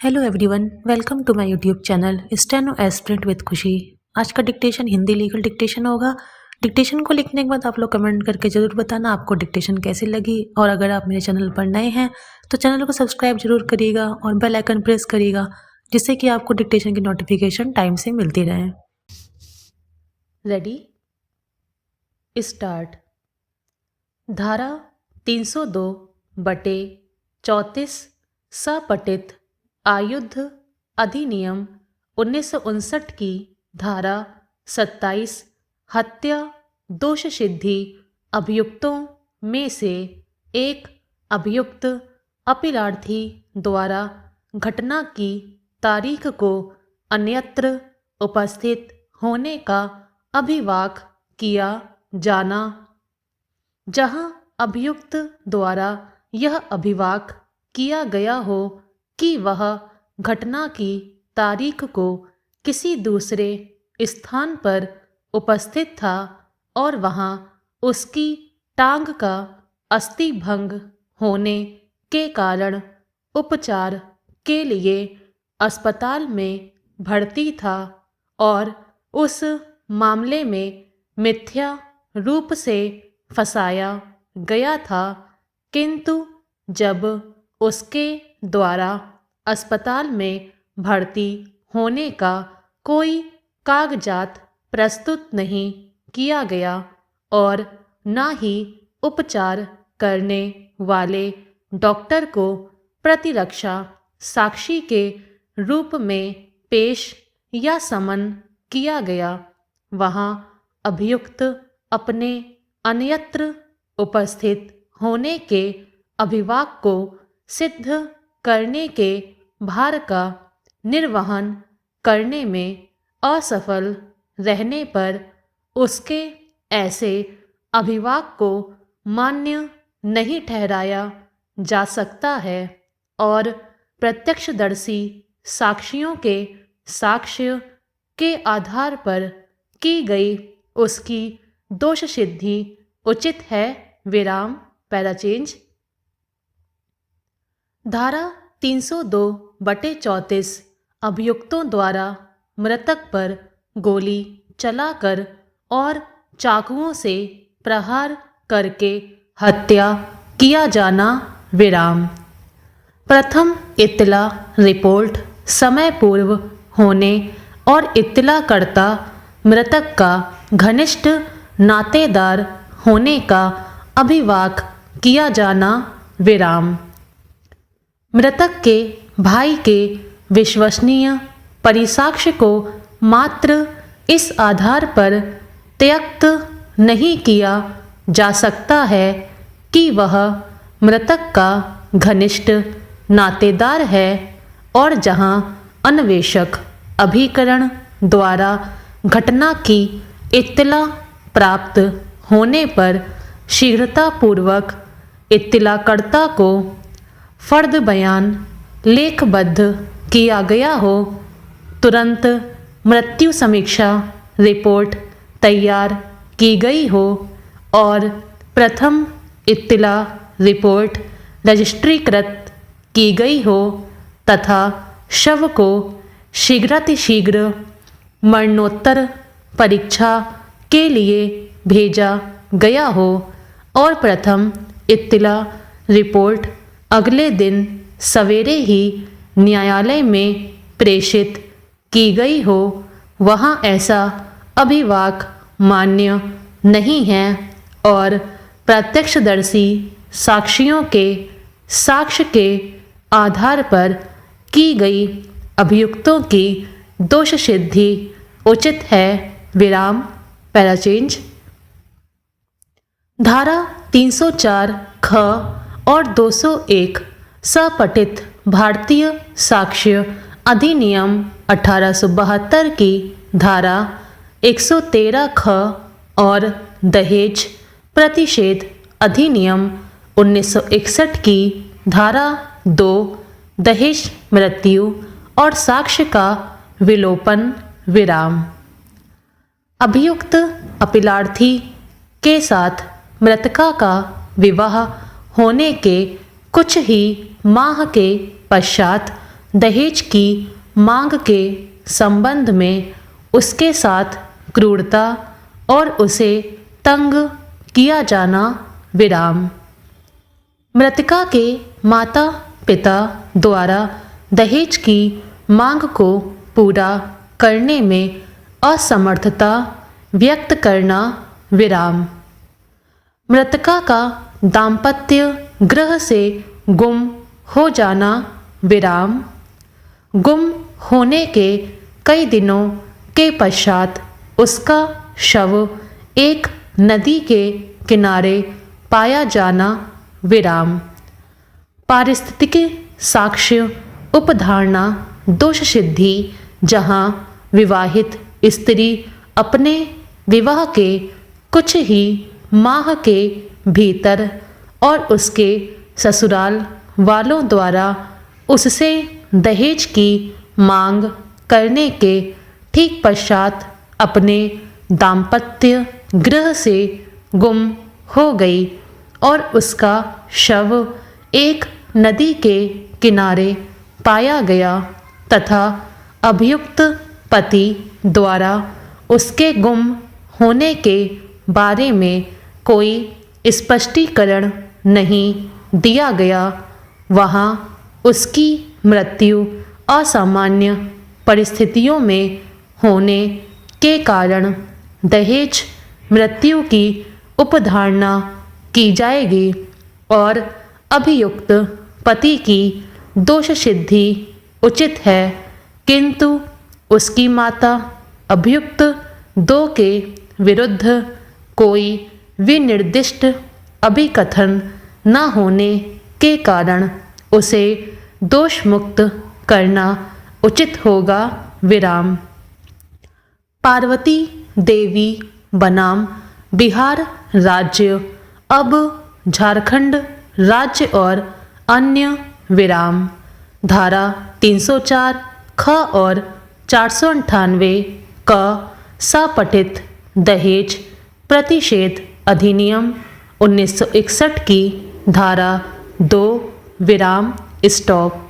Hello everyone, welcome to my YouTube channel steno aspirant with Khushi. आज का dictation Hindi legal dictation होगा। Dictation को लिखने के बाद आप लोग कमेंट करके ज़रूर बताना आपको डिक्टेशन कैसी लगी, और अगर आप मेरे चैनल पर नए हैं तो चैनल को सब्सक्राइब जरूर करिएगा और बेल आइकन प्रेस करिएगा, जिससे कि आपको डिक्टेशन की नोटिफिकेशन टाइम से मिलती रहे। Ready, start. धारा 302/34 सपठित आयुध अधिनियम 1959 की धारा 27 हत्या दोष सिद्धि अभियुक्तों में से एक अभियुक्त अपीलार्थी द्वारा घटना की तारीख को अन्यत्र उपस्थित होने का अभिवाक किया जाना, जहां अभियुक्त द्वारा यह अभिवाक किया गया हो कि वह घटना की तारीख को किसी दूसरे स्थान पर उपस्थित था और वहां उसकी टांग का अस्थिभंग होने के कारण उपचार के लिए अस्पताल में भर्ती था और उस मामले में मिथ्या रूप से फंसाया गया था, किंतु जब उसके द्वारा अस्पताल में भर्ती होने का कोई कागजात प्रस्तुत नहीं किया गया और न ही उपचार करने वाले डॉक्टर को प्रतिरक्षा साक्षी के रूप में पेश या समन किया गया, वहां अभियुक्त अपने अन्यत्र उपस्थित होने के अभिवाक को सिद्ध करने के भार का निर्वहन करने में असफल रहने पर उसके ऐसे अभिवाक को मान्य नहीं ठहराया जा सकता है और प्रत्यक्षदर्शी साक्षियों के साक्ष्य के आधार पर की गई उसकी दोष सिद्धि उचित है। विराम, पैराचेंज। धारा 302/34 अभियुक्तों द्वारा मृतक पर गोली चलाकर और चाकुओं से प्रहार करके हत्या किया जाना। विराम। प्रथम इत्तला रिपोर्ट समय पूर्व होने और इत्तलाकर्ता मृतक का घनिष्ठ नातेदार होने का अभिवाक किया जाना। विराम। मृतक के भाई के विश्वसनीय परिसाक्ष्य को मात्र इस आधार पर त्यक्त नहीं किया जा सकता है कि वह मृतक का घनिष्ठ नातेदार है, और जहां अन्वेषक अभिकरण द्वारा घटना की इत्तला प्राप्त होने पर शीघ्रतापूर्वक इत्तलाकर्ता को फर्द बयान लेखबद्ध किया गया हो, तुरंत मृत्यु समीक्षा रिपोर्ट तैयार की गई हो और प्रथम इत्तला रिपोर्ट रजिस्ट्रीकृत की गई हो तथा शव को शीघ्रातिशीघ्र मरणोत्तर परीक्षा के लिए भेजा गया हो और प्रथम इत्तला रिपोर्ट अगले दिन सवेरे ही न्यायालय में प्रेषित की गई हो, वहाँ ऐसा अभिवाक मान्य नहीं है और प्रत्यक्षदर्शी साक्षियों के साक्ष्य के आधार पर की गई अभियुक्तों की दोष सिद्धि उचित है। विराम, पैराचेंज। धारा 304 ख और 201 सपठित भारतीय साक्ष्य अधिनियम 1872 की धारा 113 ख और दहेज प्रतिषेध अधिनियम 1961 की धारा 2 दहेज मृत्यु और साक्ष्य का विलोपन। विराम। अभियुक्त अपीलार्थी के साथ मृतका का विवाह होने के कुछ ही माह के पश्चात दहेज की मांग के संबंध में उसके साथ क्रूरता और उसे तंग किया जाना विराम। मृतका के माता पिता द्वारा दहेज की मांग को पूरा करने में असमर्थता व्यक्त करना विराम। मृतका का दाम्पत्य गृह से गुम हो जाना विराम। गुम होने के कई दिनों के पश्चात उसका शव एक नदी के किनारे पाया जाना विराम। पारिस्थितिक साक्ष्य उपधारणा दोष सिद्धि, जहाँ विवाहित स्त्री अपने विवाह के कुछ ही माह के भीतर और उसके ससुराल वालों द्वारा उससे दहेज की मांग करने के ठीक पश्चात अपने दाम्पत्य गृह से गुम हो गई और उसका शव एक नदी के किनारे पाया गया तथा अभियुक्त पति द्वारा उसके गुम होने के बारे में कोई स्पष्टीकरण नहीं दिया गया, वहाँ उसकी मृत्यु असामान्य परिस्थितियों में होने के कारण दहेज मृत्यु की उपधारणा की जाएगी और अभियुक्त पति की दोष सिद्धि उचित है, किंतु उसकी माता अभियुक्त दो के विरुद्ध कोई विनिर्दिष्ट अभिकथन न होने के कारण उसे दोष मुक्त करना उचित होगा विराम। पार्वती देवी बनाम बिहार राज्य अब झारखंड राज्य और अन्य विराम। धारा 304 ख और 498 क सपठित दहेज प्रतिषेध अधिनियम 1961 की धारा 2 विराम स्टॉप।